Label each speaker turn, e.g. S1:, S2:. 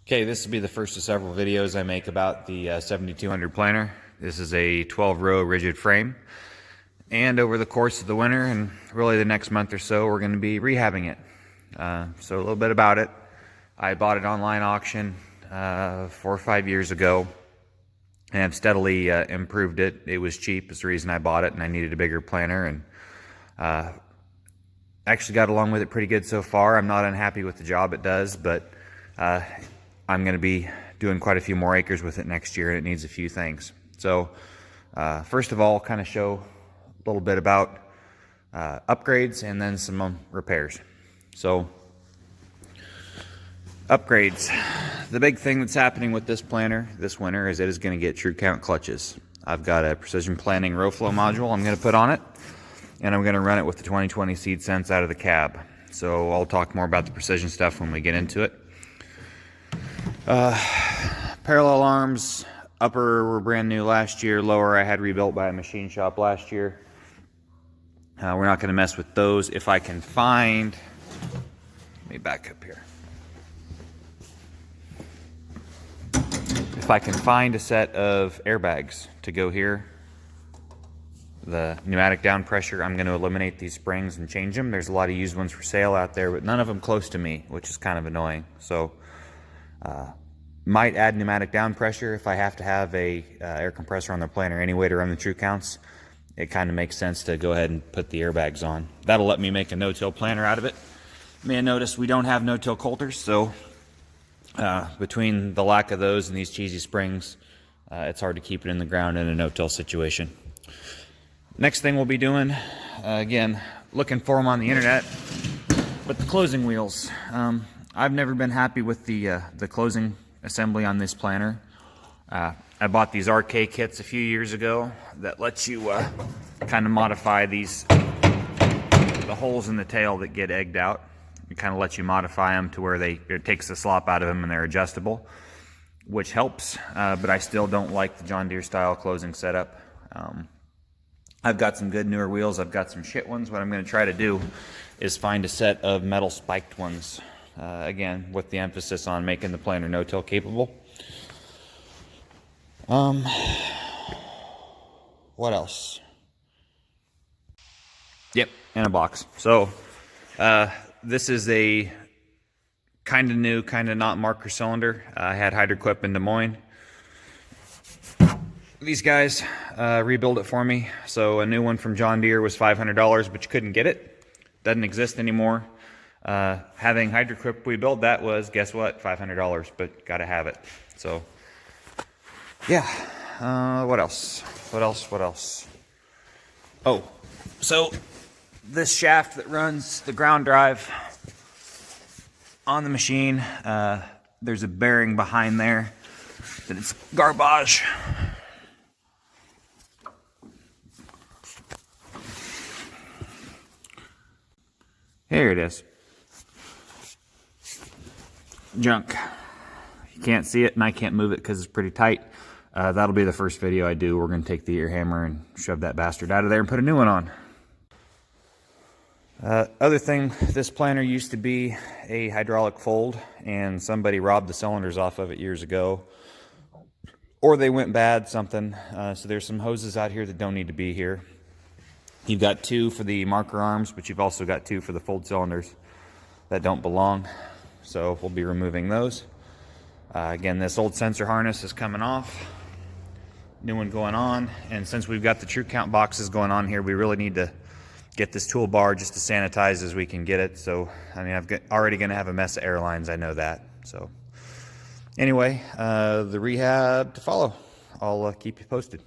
S1: Okay, this will be the first of several videos I make about the 7200 planter. This is a 12-row rigid frame, and over the course of the winter and really the next month or so, we're going to be rehabbing it. So a little bit about it. I bought it online auction 4 or 5 years ago, and have steadily improved it. It was cheap is the reason I bought it, and I needed a bigger planter, and actually got along with it pretty good so far. I'm not unhappy with the job it does, but I'm going to be doing quite a few more acres with it next year, and it needs a few things. So first of all, kind of show a little bit about upgrades and then some repairs. So upgrades. The big thing that's happening with this planter this winter is it is going to get true count clutches. I've got a precision planting row flow module I'm going to put on it, and I'm going to run it with the 2020 seed sense out of the cab. So I'll talk more about the precision stuff when we get into it. Parallel arms, upper were brand new last year, lower I had rebuilt by a machine shop last year. We're not going to mess with those. If I can find, let me back up here. If I can find a set of airbags to go here, the pneumatic down pressure, I'm going to eliminate these springs and change them. There's a lot of used ones for sale out there, but none of them close to me, which is kind of annoying. So might add pneumatic down pressure if I have to have a air compressor on the planter anyway to run the true counts. It kind of makes sense to go ahead and put the airbags on. That'll let me make a no-till planter out of it. You may have noticed we don't have no-till coulters, so between the lack of those and these cheesy springs, it's hard to keep it in the ground in a no-till situation. Next thing we'll be doing, again, looking for them on the internet, but the closing wheels. I've never been happy with the closing assembly on this planter. I bought these RK kits a few years ago that lets you kind of modify these, the holes in the tail that get egged out. It kind of lets you modify them to where it takes the slop out of them and they're adjustable, which helps, but I still don't like the John Deere style closing setup. I've got some good newer wheels. I've got some shit ones. What I'm going to try to do is find a set of metal spiked ones. Again, with the emphasis on making the planter no-till capable. What else? Yep, and a box. So this is a kind of new, kind of not marker cylinder. I had Hydroquip in Des Moines. These guys rebuilt it for me. So a new one from John Deere was $500, but you couldn't get it. Doesn't exist anymore. Having Hydroquip rebuild that was, guess what, $500, but gotta have it. So yeah, what else? Oh, so this shaft that runs the ground drive on the machine, there's a bearing behind there that it's garbage. Here it is. Junk. You can't see it and I can't move it because it's pretty tight. That'll be the first video I do. We're going to take the ear hammer and shove that bastard out of there and put a new one on. Other thing, this planter used to be a hydraulic fold, and somebody robbed the cylinders off of it years ago, or they went bad, something. So there's some hoses out here that don't need to be here. You've got 2 for the marker arms, but you've also got 2 for the fold cylinders that don't belong. So we'll be removing those. Again, this old sensor harness is coming off. New one going on. And since we've got the true count boxes going on here, we really need to get this toolbar just as sanitized as we can get it. So, I mean, already going to have a mess of airlines, I know that. So anyway, the rehab to follow. I'll keep you posted.